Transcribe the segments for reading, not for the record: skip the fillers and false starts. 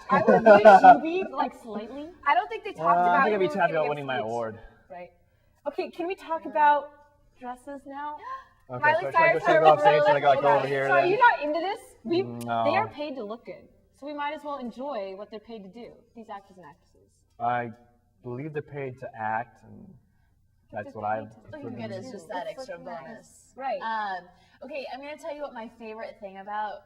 I would be like slightly. I don't think they talked about. I think I'd be who was happy gonna about get winning my speech. award. Right. Okay, can we talk about dresses now? Okay, Miley so Cyrus should I go off stage? Should I really- go over here? So are then? you not into this? No. They are paid to look good. So we might as well enjoy what they're paid to do, these actors and actresses. I believe they're paid to act, and that's what I. Looking good is just that extra bonus. Right. Okay, I'm gonna tell you what my favorite thing about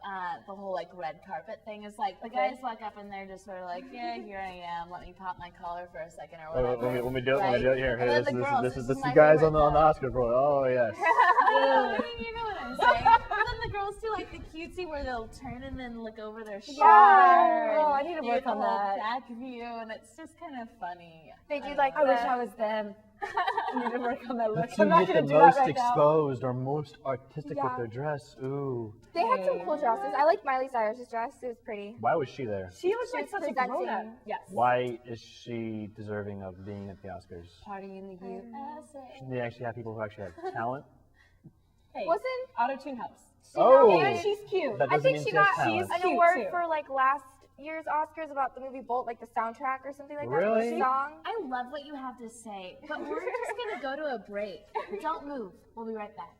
the whole like red carpet thing is. Like the guys walk up and they're just sort of like, yeah, here I am. Let me pop my collar for a second or whatever. When we do it, when we do it here. And then This the girls, is this is the my guys favorite on the part. Oscar for. Oh yes. You know what I'm saying? And then the girls do like the cutesy where they'll turn and then look over their shoulder. Oh, I need to and work get on the whole that. back view, and it's just kind of funny. They do like I wish the- I was them. I need to work on that look. To I'm not get going the to do that most right now. exposed or most artistic Yeah. with their dress. Ooh. They had some cool dresses. I like Miley Cyrus's dress. It was pretty. Why was she there? She looks like She's such a presenting. grown-up. Yes. Why is she deserving of being at the Oscars? Party in the USA. Shouldn't they actually have people who actually have talent? Hey, Wasn't auto-tune helps. Oh. And she's cute. That I doesn't think mean she she has got talent. an Cute, award too. for like last year's Oscars about the movie Bolt, like the soundtrack or something like that. Really? The song. I love what you have to say, but we're just gonna go to a break. Don't move. We'll be right back.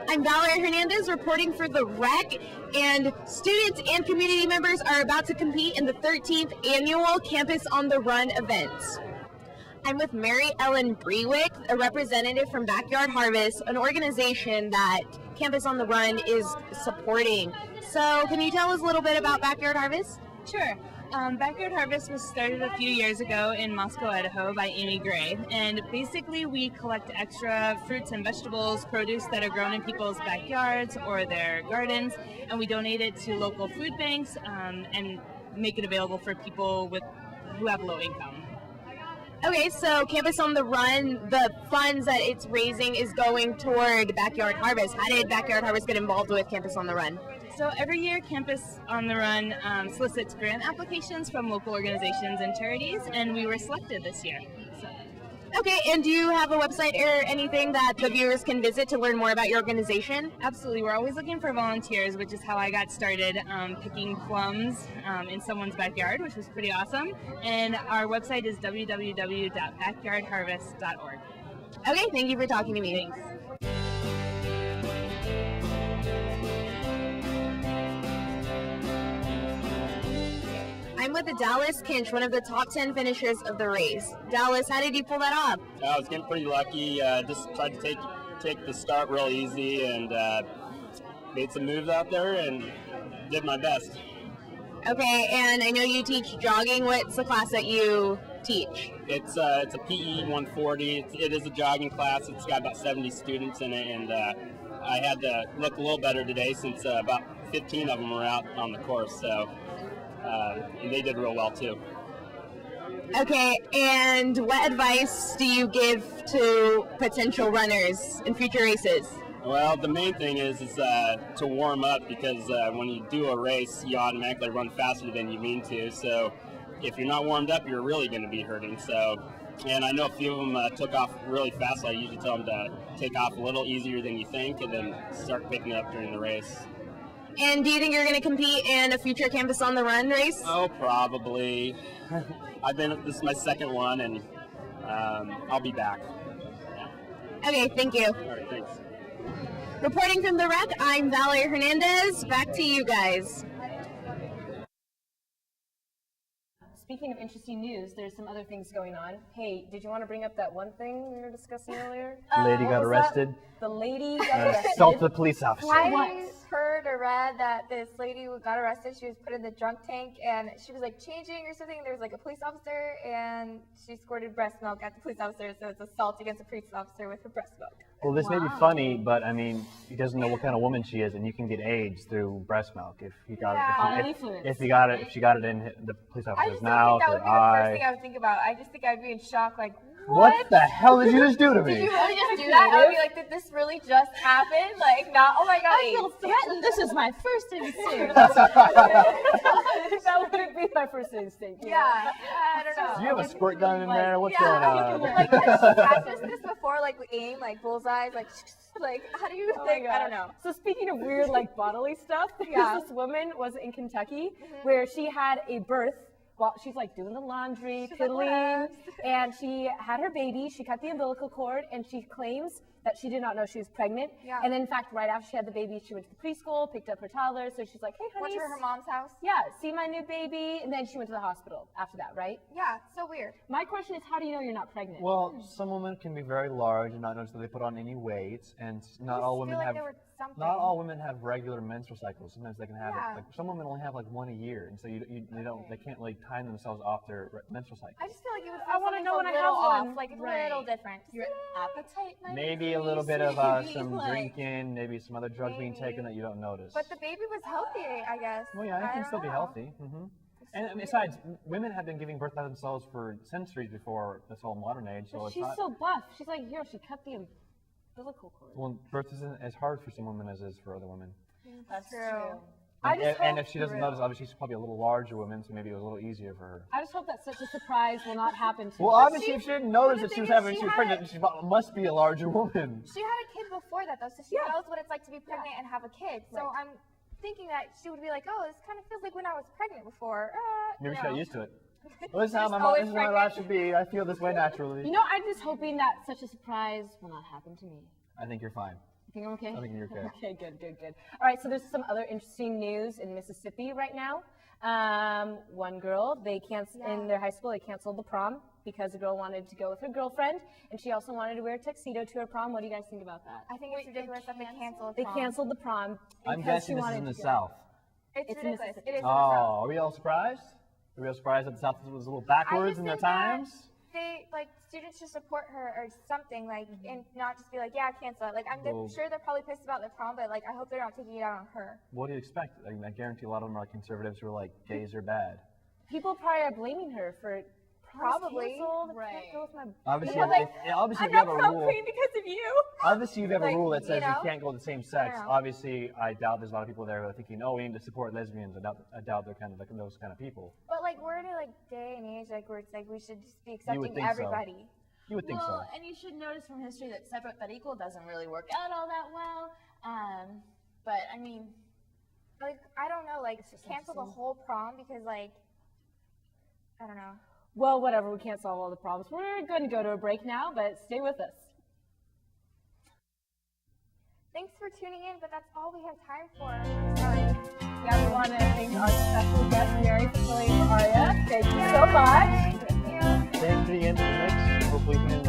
I'm Valerie Hernandez reporting for The Rec, and students and community members are about to compete in the 13th annual Campus on the Run event. I'm with Mary Ellen Brewick, a representative from Backyard Harvest, an organization that Campus on the Run is supporting. So can you tell us a little bit about Backyard Harvest? Sure. Backyard Harvest was started a few years ago in Moscow, Idaho by Amy Gray. And basically we collect extra fruits and vegetables, produce that are grown in people's backyards or their gardens, and we donate it to local food banks and make it available for people who have low income. Okay, so Campus on the Run, the funds that it's raising is going toward Backyard Harvest. How did Backyard Harvest get involved with Campus on the Run? So every year Campus on the Run solicits grant applications from local organizations and charities, and we were selected this year. So. Okay, and do you have a website or anything that the viewers can visit to learn more about your organization? Absolutely. We're always looking for volunteers, which is how I got started picking plums in someone's backyard, which was pretty awesome. And our website is www.backyardharvest.org. Okay, thank you for talking to me. Thanks. I'm with the Dallas Kinch, one of the top 10 finishers of the race. Dallas, how did you pull that off? I was getting pretty lucky. Just tried to take the start real easy and made some moves out there and did my best. Okay, and I know you teach jogging. What's the class that you teach? It's a PE 140. It is a jogging class. It's got about 70 students in it, and I had to look a little better today since about 15 of them were out on the course. So and they did real well too. Okay, and what advice do you give to potential runners in future races? Well, the main thing is to warm up, because when you do a race, you automatically run faster than you mean to. So if you're not warmed up, you're really going to be hurting. So, and I know a few of them took off really fast. So I usually tell them to take off a little easier than you think, and then start picking it up during the race. And do you think you're going to compete in a future Campus on the Run race? Oh, probably. This is my second one, and I'll be back. Okay, thank you. All right, thanks. Reporting from The Rec, I'm Valerie Hernandez. Back to you guys. Speaking of interesting news, there's some other things going on. Hey, did you want to bring up that one thing we were discussing earlier? Lady What got was arrested. that? The lady got arrested. Assaulted a police officer. I heard or read that this lady who got arrested, she was put in the drunk tank and she was like changing or something. There was like a police officer and she squirted breast milk at the police officer, so it's assault against a police officer with her breast milk. Well, this may be funny, but I mean, he doesn't know what kind of woman she is, and you can get AIDS through breast milk if he got Bodily it. fluids. If she got it in the police I officer's just don't mouth think that or would be the first thing eye. I would think about. I just think I'd be in shock, like, What the hell did you just do to me? Did you really just do that? I would be like, did this really just happen? Like, not, oh my god. I feel threatened. This is my first ensues. That would be my first instinct. Yeah, I don't know. Do you have a squirt gun in there? What's Yeah, going on? like has she practiced this before? Like we aim, like bullseyes, like how do you Oh my think? I don't gosh. know. So speaking of weird like bodily stuff, Yeah. this woman was in Kentucky where she had a birth while she's like doing the laundry, fiddling, and she had her baby. She cut the umbilical cord, and she claims that she did not know she was pregnant. Yeah. And then, in fact, right after she had the baby, she went to the preschool, picked up her toddler. So she's like, "Hey, honey, Went to her mom's house. yeah, see my new baby," and then she went to the hospital after that, right? Yeah, so weird. My question is, how do you know you're not pregnant? Well, some women can be very large and not notice that they put on any weight, and not all women feel like have. there was something. Not all women have regular menstrual cycles. Sometimes they can have Yeah. it. Like some women only have like one a year, and so they can't like time themselves off their menstrual cycle. I just feel like it was. I wanna know when I little have off, one. like a Right. little different. Your appetite might Maybe a little bit increase, of maybe, some like- drinking, maybe some other drugs being taken that you don't notice. But the baby was healthy, I guess. Well, yeah, it I can don't still be know. healthy. And besides, women have been giving birth by themselves for centuries before this whole modern age. So But it's she's not. so buff. She's like, here, she cut the umbilical cord. Well, birth isn't as hard for some women as it is for other women. That's True. true. I And, just and hope- if she doesn't notice, obviously she's probably a little larger woman, so maybe it was a little easier for her. I just hope that such a surprise will not happen to Well, her. obviously, if she didn't notice that she was having, she was pregnant, she must be a larger woman. She had a kid before that though, so she knows what it's like to be pregnant and have a kid. So I'm thinking that she would be like, oh, this kind of feels like when I was pregnant before. Maybe she you got know. used to it. Well, this is how Just my, always this is my life should be. I feel this way naturally. You know, I'm just hoping that such a surprise will not happen to me. I think you're fine. You think I'm okay? I think you're okay. Okay, good. All right, so there's some other interesting news in Mississippi right now. One girl, in their high school, they canceled the prom because the girl wanted to go with her girlfriend, and she also wanted to wear a tuxedo to her prom. What do you guys think about that? I think it's ridiculous that they canceled. They prom. canceled the prom. I'm because guessing she this is wanted in the to go. South. It's in ridiculous. Mississippi. It is in Oh, the South. are we all surprised? Are we all surprised that the South was a little backwards just in their think that times? They students should support her or something and not just be like, yeah, cancel it. Like Well- sure they're probably pissed about the prom, but I hope they're not taking it out on her. What do you expect? I guarantee a lot of them are conservatives who are like, gays are bad. People probably are blaming her for proms Probably. canceled. Right. Can't go with my Obviously, Yeah, obviously I'm if you have not a prom rule, queen because of you. obviously you have a Like, rule that says you know? you can't go with the same sex. know. Obviously, I doubt there's a lot of people there who are thinking, oh, we need to support lesbians. I doubt they're kind of like those kind of people. But we're in a day and age where it's we should just be You would accepting think so. everybody. You would think Well, so. and you should notice from history that separate but equal doesn't really work out all that well. But I mean, I don't know, cancel the whole prom because I don't know. Well, whatever, we can't solve all the problems. We're going to go to a break now, but stay with us. Thanks for tuning in, but that's all we have time for. Sorry. Yeah, we want to thank our special guest, Mary Facilities Aria. Thank you so much. Thank you. Thanks for the mix. Hopefully we can